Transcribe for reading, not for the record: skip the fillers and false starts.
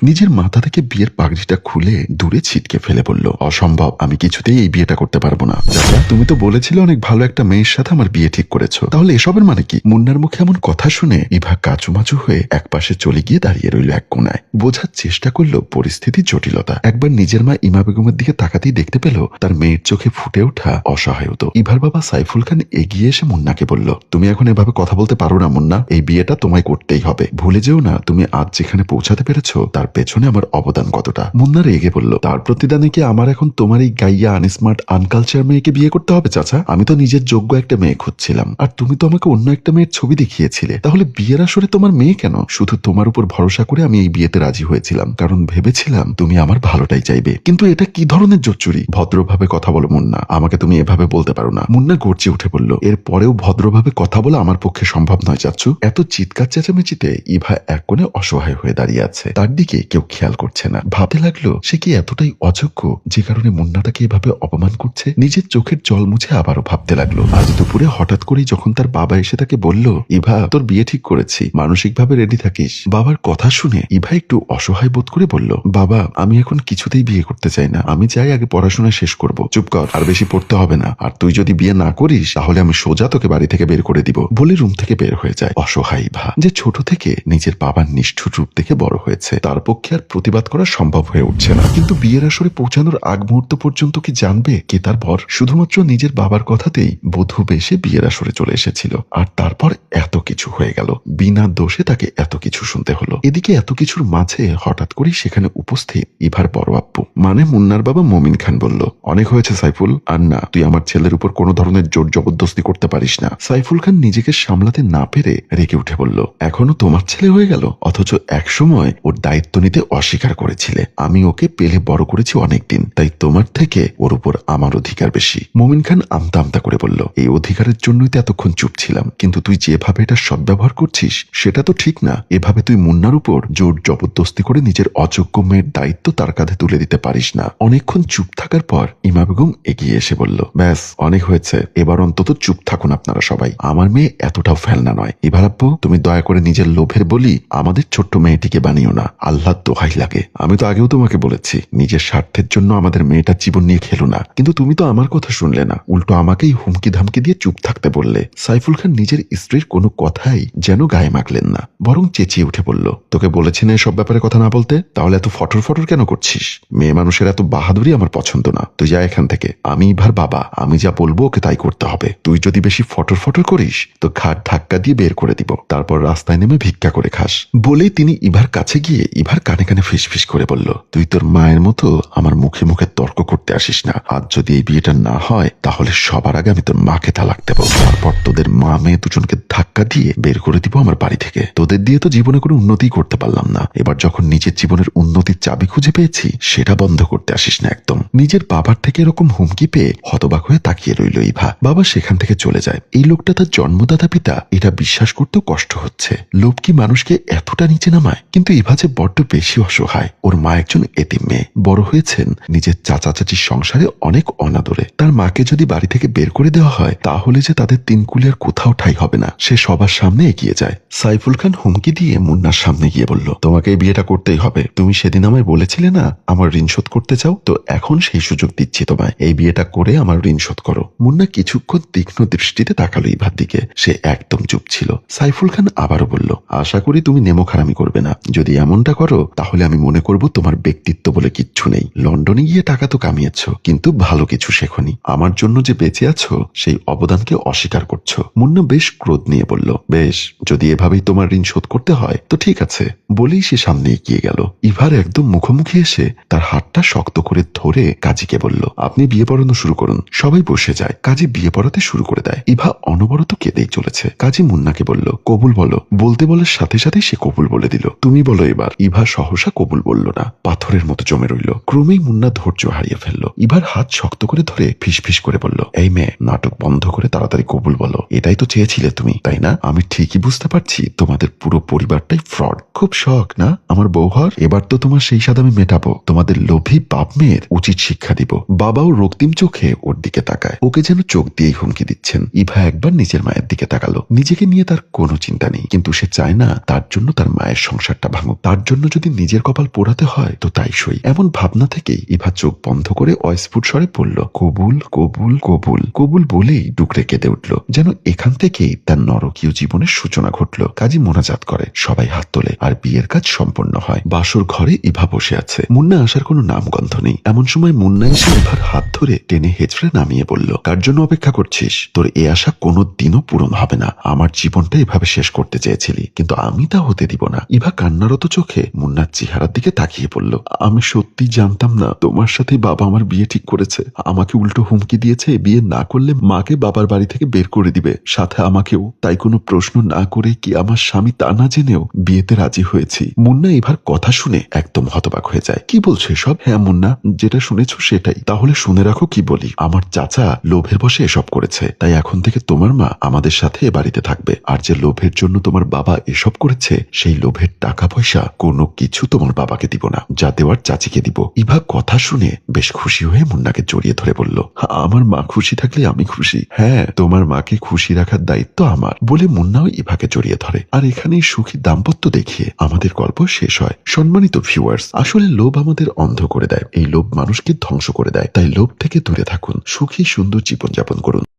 নিজের মাথা থেকে বিয়ের পাগড়িটা খুলে দূরে ছিটকে ফেলে বলল, অসম্ভব, আমি কিছুতেই এই বিয়েটা করতে পারবো না। চাচা, তুমি তো বলেছিলে অনেক ভালো একটা মেয়ের সাথে আমার বিয়ে ঠিক করেছো, তাহলে এসবের মানে কি? মুন্নার মুখে এমন কথা শুনে ইভা কাচুমাচু হয়ে একপাশে চলে গিয়ে দাঁড়িয়ে রইল এক কোনায়। বোঝার চেষ্টা করলো পরিস্থিতির জটিলতা। একবার নিজের মা ইমা বেগমের দিকে তাকাতেই দেখতে পেল তার মেয়ের চোখে ফুটে ওঠা অসহায়তা। ইভার বাবা সাইফুল খান এগিয়ে এসে মুন্নাকে বলল, তুমি এখন এভাবে কথা বলতে পারো না মুন্না, এই বিয়েটা তোমায় করতেই হবে। ভুলে যেও না তুমি আজ যেখানে পৌঁছাতে পেরেছো তার পেছনে আমার অবদান কতটা। মুন্না রেগে বলল, তার প্রতিদানে কি আমার এখন তোমার এই গাইয়া আনস্মার্ট আনকালচার মেয়েকে বিয়ে করতে হবে? চাচা, আমি তো নিজের যোগ্য একটা মেয়ে খুঁজছিলাম, আর তুমি তো আমাকে অন্য একটা মেয়ের ছবি দেখিয়েছিলে। তাহলে বিয়ের আসরে তোমার মেয়ে কেন? শুধু তোমার উপর ভরসা করে আমি এই বিয়েতে রাজি হয়েছিলাম, কারণ ভেবেছিলাম তুমি আমার ভালোটাই চাইবে। কিন্তু এটা কি ধরনের জোচ্চুরি? ভদ্রভাবে কথা বলো মুন্না, আমাকে তুমি এভাবে বলতে পারো না। মুন্না গর্জে উঠে বলল, এর পরেও ভদ্রভাবে কথা বলা আমার পক্ষে সম্ভব নয় চাচ্চু। এত চিৎকার চেঁচামেচিতে ইভা এক কোণে অসহায় হয়ে দাঁড়িয়ে আছে। তার দিকে কেউ খেয়াল করছে না। ভাবতে লাগলো সে কি এতটাই অযোগ্য যে কারণে মুন্না তাকে এভাবে অপমান করছে? নিজের চোখের জল মুছে আবারও ভাবতে লাগলো। আজ দুপুরে হঠাৎ করেই যখন তার বাবা এসে তাকে বলল, ইভা তোর বিয়ে ঠিক করেছি, মানসিকভাবে রেডি থাকিস। বাবার কথা শুনে ইভা একটু অসহায় বোধ করে বলল, বাবা আমি এখন কিছুতেই বিয়ে করতে চাই না, আমি চাই আগে পড়াশোনা শেষ করব। চুপ কর, আর বেশি পড়তে হবে না, আর তুই যদি বিয়ে না করিস তাহলে আমি সোজা তোকে বাড়ি থেকে বের করে দিব বলে রুম থেকে বের হয়ে যায়। অসহায় ইভা, যে ছোট থেকে নিজের বাবার নিষ্ঠুর রূপ দেখে বড় হয়েছে, তার পক্ষে আর প্রতিবাদ করা সম্ভব হয়ে উঠছে না। কিন্তু বিয়ের আসরে পৌঁছানোর আগ মুহূর্ত পর্যন্ত কি জানবে কে তার বর? শুধুমাত্র নিজের বাবার কথাতেই বধূ বেশে বিয়ের আসরে চলে এসেছিল, আর তারপর এত কিছু হয়ে গেল। বিনা দোষে তাকে এত কিছু শুনতে হলো। এদিকে এত কিছুর মাঝে হঠাৎ করেই সেখানে উপস্থিত ইভার বড় আব্বু মানে মুন্নার বাবা মমিন খান বলল, অনেক হয়েছে সাইফুল, আর না, তুই আমার ছেলের উপর কোনো ধরনের জোর জবরদস্তি করতে পারিস না। সাইফুল খান নিজেকে সামলাতে না পেরে রেগে উঠে বলল, এখনো তোমার ছেলে হয়ে গেল, অথচ একসময় ওর দায়িত্ব নিতে অস্বীকার করেছিলে। আমি ওকে পেলে বড় করেছি অনেকদিন, তাই তোমার থেকে ওর উপর আমার অধিকার বেশি। মমিন খান আমতা আমতা করে বলল, এই অধিকারের জন্যই তো এতক্ষণ চুপ ছিলাম, কিন্তু তুই যেভাবে এটা সদ্ব্যবহার করছিস সেটা তো ঠিক না। এভাবে তুই মুন্নার উপর জোর জবরদস্তি করে নিজের অযোগ্য মেয়ের দায়িত্ব তার কাঁধে তুলে দিতে পারিস না। অনেকক্ষণ চুপ থাকার পর ইমা বেগম এগিয়ে এসে বলল, ব্যাস অনেক হয়েছে, এবার অন্তত চুপ থাকুন আপনারা সবাই, আমার মেয়ে এতটাও ফেলনা নয়। এবার আব্বু তুমি দয়া করে নিজের লোভের বলি আমাদের ছোট্ট মেয়েটিকে বানিও না, আল্লাহর দোহাই লাগে। আমি তো আগেও তোমাকে বলেছি নিজের স্বার্থের জন্য আমাদের মেয়েটার জীবন নিয়ে খেলো না, কিন্তু তুমি তো আমার কথা শুনলে না, উল্টো আমাকেই হুমকি ধামকি দিয়ে চুপ থাকতে বললে। সাইফুল খান নিজের স্ত্রীর কোনো কথাই যেন গায়ে মাখলেন না, বরং চেঁচিয়ে উঠে বলল, তোকে বলেছি না এসব ব্যাপারে কথা না বলতে, তাহলে এত ফটর ফটর কেন করছিস? মেয়ে মানুষের এত বাহাদুরি আমার পছন্দ না, তুই যা এখান থেকে। আমি ইভার বাবা, আমি যা বলবো ওকে তাই করতে হবে। তুই যদি বেশি ফটর ফটর করিস তো ঘাট ধাক্কা দিয়ে বের করে দিব, তারপর রাস্তায় নেমে ভিক্ষা করে খাস। বলেই তিনি ইভার কাছে গিয়ে ইভার কানে কানে ফিসফিস করে বলল, তুই তোর মায়ের মতো আমার মুখে মুখে তর্ক করতে আসিস না। আজ যদি এই বিয়েটা না হয় তাহলে সবার আগে আমি তোর মাকে তালাক দেব, তারপর তোদের মা মেয়ে দুজনকে ধাক্কা দিয়ে বের করে দিব আমার বাড়ি থেকে। তোদের দিয়ে তো জীবনে কোনো উন্নতি করতে পারলাম না, এবার যখন নিজের জীবনের উন্নতির চাবি খুঁজে পেয়েছি সেটা বন্ধ করতে আসিস না একদম। নিজের বাবার থেকে এরকম হুমকি পেয়ে হতবাক হয়ে তাকিয়ে রইল ইভা। বাবা সেখান থেকে চলে যায়। এই লোকটা তার জন্মদাতা পিতা এটা বিশ্বাস করতেও কষ্ট হচ্ছে। লোভ কি মানুষকে এতটা নিচে নামায়? কিন্তু ইভা যে বড্ড বেশি অসহায়। ওর মা একজন এতিম মেয়ে, বড় হয়েছেন নিজের চাচা চাচির সংসারে অনেক অনাদরে। তার মাকে যদি বাড়ি থেকে বের করে দেওয়া হয় তাহলে যে তাদের তিনকুলিয়ার কোথাও ঠাই হবে না। সে সবার সামনে এগিয়ে যায়। সাইফুল খান হুমকি দিয়ে মুন্নার সামনে গিয়ে বলল, তোমাকে এই বিয়েটা করতেই হবে। তুমি সেদিন আমায় বলেছিলে না আমার ঋণ শোধ করতে চাও, তো এখন সেই সুযোগ দিচ্ছি তোমায়, এই বিয়েটা করে আমার ঋণ শোধ করো। মুন্না কিছুক্ষণ তীক্ষ্ণ দৃষ্টিতে তাকালো ইভার দিকে। সে একদম চুপ ছিল। সাইফুল খান আবারও বলল, আশা করি তুমি নেমোখারামি করবে না। যদি এমনটা করো তাহলে আমি মনে করব তোমার ব্যক্তিত্ব বলে কিচ্ছু নেই। লন্ডনে গিয়ে টাকা তো কামিয়েছ, কিন্তু ভালো কিছু শেখনি। আমার জন্য যে বেঁচে আছো সেই অবদানকে অস্বীকার করছো। মুন্না বেশ ক্রোধ নিয়ে বলল, বেশ, যদি এভাবেই তোমার ঋণ শোধ করতে হয় তো ঠিক আছে। বলেই সে সামনে এগিয়ে গেল। ইভার একদম মুখোমুখি এসে তার হাতটা শক্ত করে ধরে কাজীকে বলল, আপনি বিয়ে পড়ানো শুরু করুন। সবাই বসে যায়। কাজী বিয়ে পড়াতে শুরু করে দেয়। ইভা অনবরত কেঁদেই চলেছে। কাজী মুন্নাকে বলল, কবুল বলো। বলতে বলার সাথে সাথে সে কবুল বলে দিল। তুমি বলো এবার। ইভা সহসা কবুল বলল না, পাথরের মতো জমে রইল। ক্রমেই মুন্না ধৈর্য হারিয়ে ফেলল। ইভার হাত শক্ত করে ধরে ফিসফিস করে বলল, এই মেয়ে, নাটক বন্ধ করে তাড়াতাড়ি কবুল বলো। এটাই তো চেয়েছিলে তুমি, তাই না? আমি ঠিকই বুঝতে পারছি তোমাদের পুরো পরিবারটাই ফ্রড। খুব শখ না আমার বউ হওয়ার? এবার তো তোমার সেই স্বাদ আমি মেটাবো। তোমাদের আমাদের লোভী বাপ মেয়ের উচিত শিক্ষা দিব। বাবাও রক্তিম চোখে ওর দিকে তাকায়, ওকে যেন চোখ দিয়েই হুমকি দিচ্ছেন। ইভা একবার নিজের মায়ের দিকে তাকালো। নিজেকে নিয়ে তার কোনো চিন্তা নেই, কিন্তু সে চায় না তার জন্য তার মায়ের সংসারটা ভাঙুক। তার জন্য যদি নিজের কপাল পোড়াতে হয় তো তাই সই। এমন ভাবনা থেকেই ইভা চোখ বন্ধ করে অস্ফুট স্বরে পড়ল, কবুল কবুল কবুল। কবুল বলেই ডুকরে কেঁদে উঠল, যেন এখান থেকেই তার নরকীয় জীবনের সূচনা ঘটল। কাজী মোনাজাত করে, সবাই হাত তোলে, আর বিয়ের কাজ সম্পন্ন হয়। বাসর ঘরে ইভা বসে আছে, মুন্না আসার কোনো নামগন্ধ নেই। এমন সময় মুন্না এসে ইভার হাত ধরে টেনে হেঁচড়ে নামিয়ে বলল, কার জন্য অপেক্ষা করছিস? তোর এ আশা কোনো দিনও পূরণ হবে না। আমার জীবনটা এভাবে শেষ করতে চেয়েছিলি, কিন্তু আমি তা হতে দিব না। ইভা কান্নারত চোখে মুন্নার চেহারার দিকে তাকিয়ে বলল, আমি সত্যি জানতাম না তোমার সাথে বাবা আমার বিয়ে ঠিক করেছে। আমাকে উল্টো হুমকি দিয়েছে বিয়ে না করলে মাকে বাবার বাড়ি থেকে বের করে দিবে, সাথে আমাকেও। তাই কোনো প্রশ্ন না করে কি আমার স্বামী তা না জেনেও বিয়েতে রাজি হয়েছি। মুন্না এবার কথা শুনে একদম হতবাক হয়ে যায়। কি বলছো এসব? হ্যাঁ মুন্না, যেটা শুনেছো সেটাই। তাহলে শুনে রাখো কি বলি। আমার চাচা লোভের বশে এসব করেছে, তাই এখন থেকে তোমার মা আমাদের সাথে এ বাড়িতে থাকবে। আর যে লোভের জন্য তোমার বাবা এসব করেছে, সেই লোভের টাকা পয়সা কোনো কিছু তোমার বাবাকে দিব না, যা দেওয়ার চাচিকে দিব। ইভা কথা শুনে বেশ খুশি হয়ে মুন্নাকে জড়িয়ে ধরে বলল, আমার মা খুশি থাকলে আমি খুশি। হ্যাঁ, তোমার মাকে খুশি রাখার দায়িত্ব আমার, বলে মুন্নাও ইভাকে জড়িয়ে ধরে। আর এখানেই সুখী দাম্পত্য দেখিয়ে আমাদের গল্প শেষ হয়। সম্মানিত ভিউয়ার্স, আসলে লোভ আমাদের অন্ধ করে দেয়, এই লোভ মানুষকে ধ্বংস করে দেয়। তাই লোভ থেকে দূরে থাকুন, সুখী সুন্দর জীবনযাপন করুন।